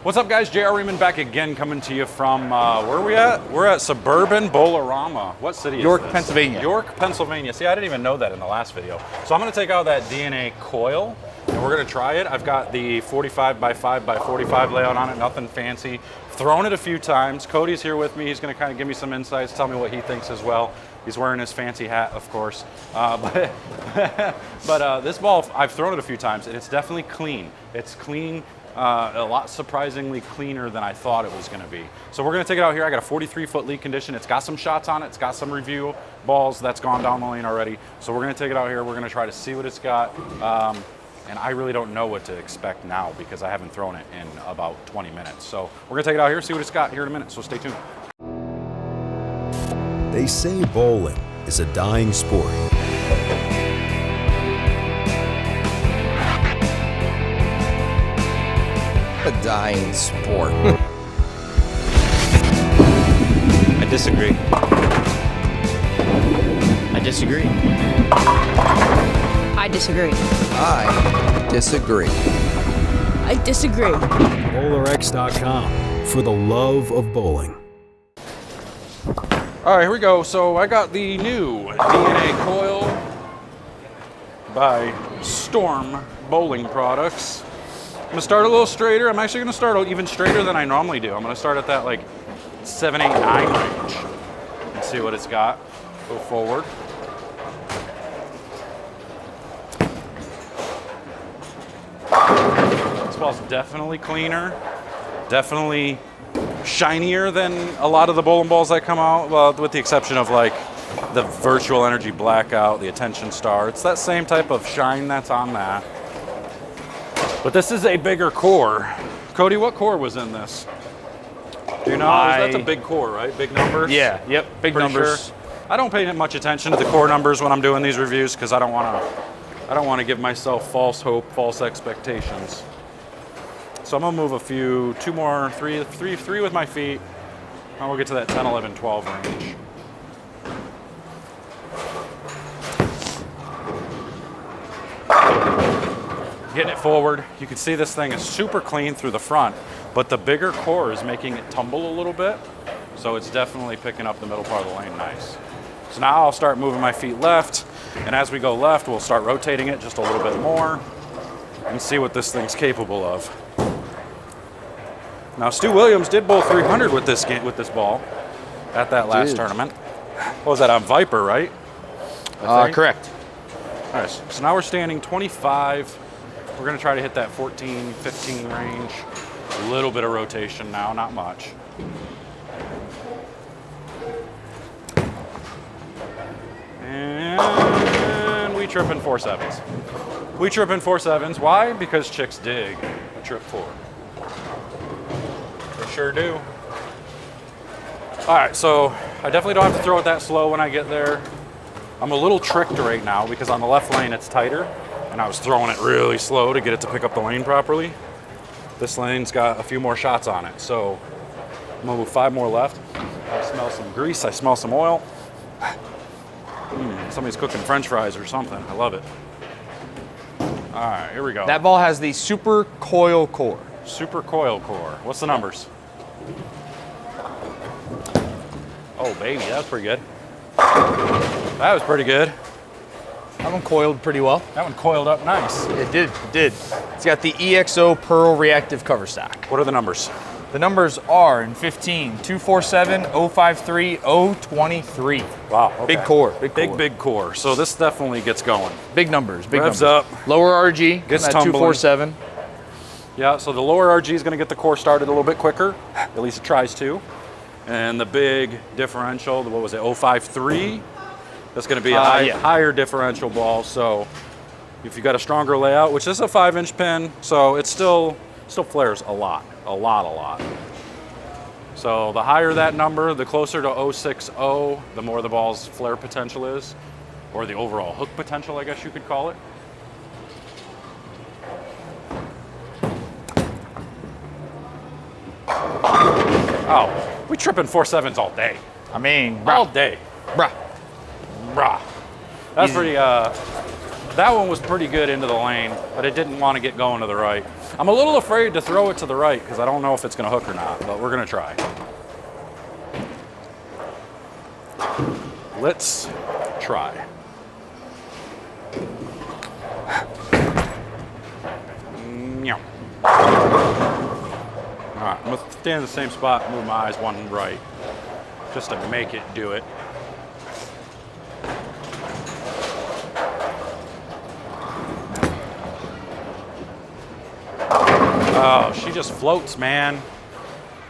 What's up, guys? JR Raymond back again, coming to you from, where are we at? We're at Suburban Bowlerama. What city is York, this? Pennsylvania. York, Pennsylvania. See, I didn't even know that in the last video. So I'm gonna take out that DNA coil, and we're gonna try it. I've got the 45 by 5 by 45 layout on it, nothing fancy. Thrown it a few times. Cody's here with me. He's gonna kind of give me some insights, tell me what he thinks as well. He's wearing his fancy hat, of course. But this ball, I've thrown it a few times, and it's definitely clean. It's clean. A lot surprisingly cleaner than I thought it was going to be. So we're going to take it out here. I got a 43-foot lead condition. It's got some shots on it. It's got some review balls that's gone down the lane already. So we're going to take it out here. We're going to try to see what it's got. And I really don't know what to expect now because I haven't thrown it in about 20 minutes. So we're going to take it out here, see what it's got here in a minute. So stay tuned. They say bowling is a dying sport. A dying sport. I disagree. I disagree. I disagree. I disagree. I disagree. BowlerX.com for the love of bowling. All right, here we go. So I got the new DNA coil by Storm Bowling Products. I'm gonna start a little straighter. I'm actually gonna start even straighter than I normally do. I'm gonna start at that like 7, 8, 9 range and see what it's got. Go forward. This ball's definitely cleaner, definitely shinier than a lot of the bowling balls that come out, well, with the exception of like the Virtual Energy Blackout, the Attention Star. It's that same type of shine that's on that. But this is a bigger core. Cody, what core was in this? Do you know? That's a big core, right? Big numbers? Yeah, yep, big Pretty numbers. Sure. I don't pay much attention to the core numbers when I'm doing these reviews because I don't want to give myself false hope, false expectations. So I'm gonna move two more, three with my feet, and we'll get to that 10, 11, 12 range. Getting it forward. You can see this thing is super clean through the front, but the bigger core is making it tumble a little bit. So it's definitely picking up the middle part of the lane nice. So now I'll start moving my feet left, and as we go left, we'll start rotating it just a little bit more and see what this thing's capable of. Now, Stu Williams did bowl 300 with this ball at that last tournament. What was that, on Viper, right? Correct. All right, so now we're standing 25. We're gonna try to hit that 14, 15 range. A little bit of rotation now, not much. And we trip in 4.7s. We trip in 4.7s. Why? Because chicks dig a trip 4. They sure do. All right, so I definitely don't have to throw it that slow when I get there. I'm a little tricked right now because on the left lane it's tighter, and I was throwing it really slow to get it to pick up the lane properly. This lane's got a few more shots on it, so I'm gonna move 5 more left. I smell some grease, I smell some oil. Somebody's cooking French fries or something. I love it. All right, here we go. That ball has the Super Coil core. Super Coil core. What's the numbers? Oh, baby, that was pretty good. That was pretty good. That one coiled pretty well. That one coiled up nice. It did. It's got the EXO Pearl Reactive Cover Stock. What are the numbers? The numbers are in 15, 247, 053, 023. Wow. Okay. Big core. Big core. So this definitely gets going. Big numbers. Revs numbers. up. Lower RG. Gets at tumbling. 247. Yeah, so the lower RG is going to get the core started a little bit quicker. At least it tries to. And the big differential, what was it, 053? That's going to be a higher differential ball. So if you got a stronger layout, which is a 5-inch pin, so it still flares a lot. So the higher that number, the closer to 060, the more the ball's flare potential is, or the overall hook potential, I guess you could call it. Oh, we tripping 4.7s all day. I mean, All day. bruh. That's pretty, That one was pretty good into the lane, but it didn't want to get going to the right. I'm a little afraid to throw it to the right because I don't know if it's going to hook or not, but we're going to try. Let's try. All right, I'm gonna stand in the same spot, move my eyes one right, just to make it do it. Oh, she just floats, man.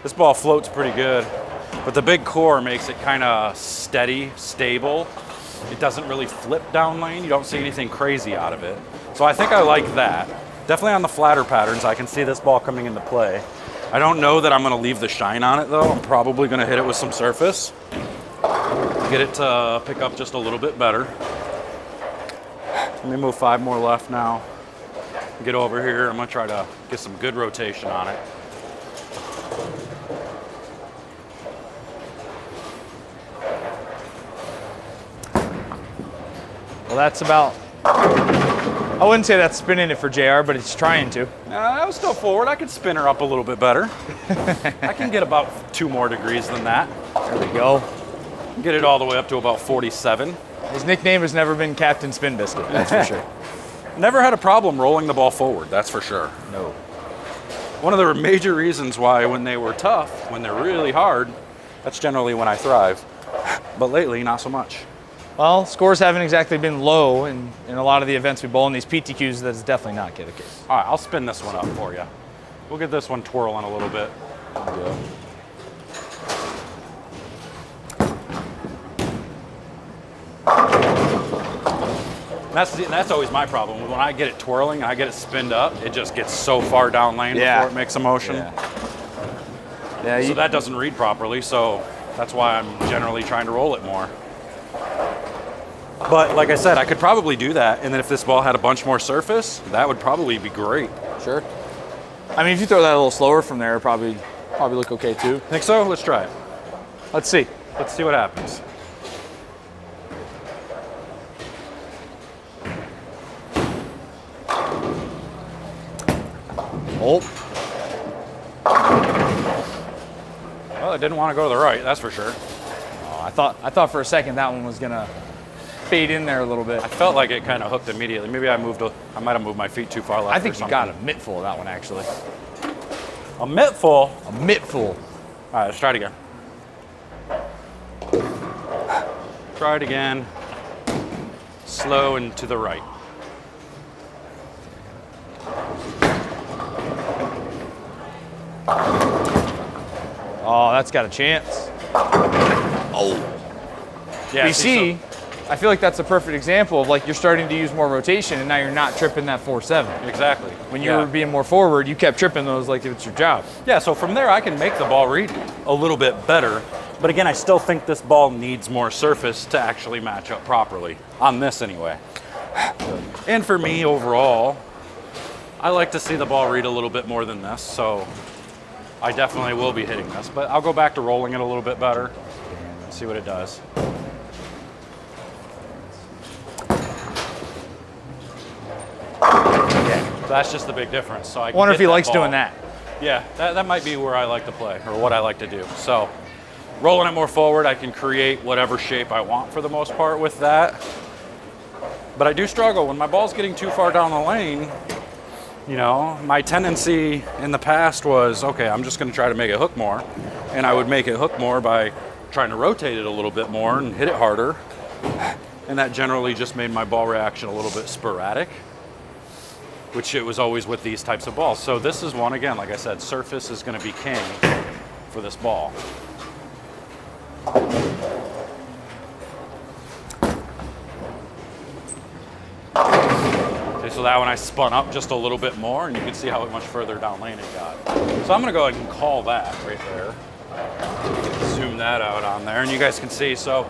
This ball floats pretty good, but the big core makes it kind of steady, stable. It doesn't really flip down lane. You don't see anything crazy out of it. So I think I like that. Definitely on the flatter patterns, I can see this ball coming into play. I don't know that I'm gonna leave the shine on it though. I'm probably gonna hit it with some surface. Get it to pick up just a little bit better. Let me move 5 more left now. Get over here, I'm gonna try to get some good rotation on it. Well, that's about, I wouldn't say that's spinning it for JR, but it's trying to. I was still forward. I could spin her up a little bit better. I can get about 2 more degrees than that. There we go. Get it all the way up to about 47. His nickname has never been Captain Spin Biscuit, that's for sure. Never had a problem rolling the ball forward, that's for sure. No. One of the major reasons why when they were tough, when they're really hard, that's generally when I thrive. But lately, not so much. Well, scores haven't exactly been low in a lot of the events we bowl in these PTQs. That's definitely not the case. All right, I'll spin this one up for you. We'll get this one twirling a little bit. Yeah. That's always my problem. When I get it twirling and I get it spinned up, it just gets so far down lane before it makes a motion. Yeah, So that doesn't read properly, so that's why I'm generally trying to roll it more. But like I said, I could probably do that, and then if this ball had a bunch more surface, that would probably be great. Sure. I mean, if you throw that a little slower from there, it'd probably look okay too. Think so? Let's try it. Let's see. Let's see what happens. Oh. Well, it didn't want to go to the right, that's for sure. Oh, I thought for a second that one was gonna fade in there a little bit. I felt like it kind of hooked immediately. Maybe I might have moved my feet too far left. I think you got a mittful of that one actually. A mittful? A mittful. All right, let's try it again. Try it again. Slow and to the right. Oh, that's got a chance. Oh. Yeah. You see, I feel like that's a perfect example of like you're starting to use more rotation and now you're not tripping that 4-7. Exactly. When you were being more forward, you kept tripping those like it's your job. Yeah, so from there I can make the ball read a little bit better. But again, I still think this ball needs more surface to actually match up properly. On this anyway. And for me overall, I like to see the ball read a little bit more than this, so I definitely will be hitting this. But I'll go back to rolling it a little bit better and see what it does. So that's just the big difference. So I wonder if he likes ball. doing that. Yeah, that might be where I like to play, or what I like to do. So rolling it more forward, I can create whatever shape I want for the most part with that. But I do struggle when my ball's getting too far down the lane. You know, my tendency in the past was, okay, I'm just gonna try to make it hook more. And I would make it hook more by trying to rotate it a little bit more and hit it harder. And that generally just made my ball reaction a little bit sporadic, which it was always with these types of balls. So this is one, again, like I said, surface is gonna be king for this ball. Okay, so that one I spun up just a little bit more, and you can see how much further down lane it got. So I'm gonna go ahead and call that right there. Zoom that out on there, and you guys can see. So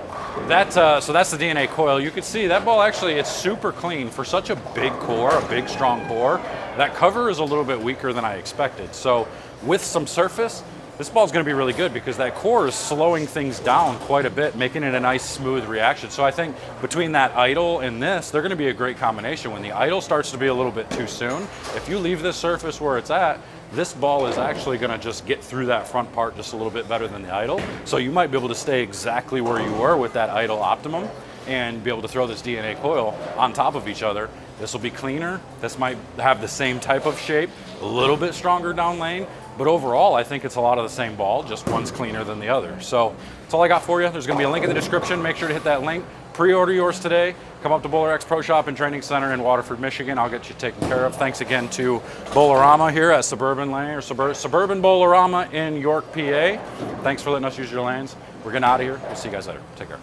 that's the DNA coil. You can see that ball actually, it's super clean for such a big core, a big strong core. That cover is a little bit weaker than I expected. So with some surface, this ball's going to be really good because that core is slowing things down quite a bit, making it a nice smooth reaction. So I think between that idle and this, they're going to be a great combination. When the idle starts to be a little bit too soon, if you leave this surface where it's at, this ball is actually going to just get through that front part just a little bit better than the idle. So you might be able to stay exactly where you were with that idle optimum and be able to throw this DNA coil on top of each other. This will be cleaner. This might have the same type of shape, a little bit stronger down lane, but overall I think it's a lot of the same ball, just one's cleaner than the other. So that's all I got for you. There's going to be a link in the description. Make sure to hit that link. Pre-order yours today. Come up to BowlerX Pro Shop and Training Center in Waterford, Michigan. I'll get you taken care of. Thanks again to Bowlerama here at Suburban Lane, or Suburban Bowlerama in York, PA. Thanks for letting us use your lanes. We're getting out of here. We'll see you guys later. Take care.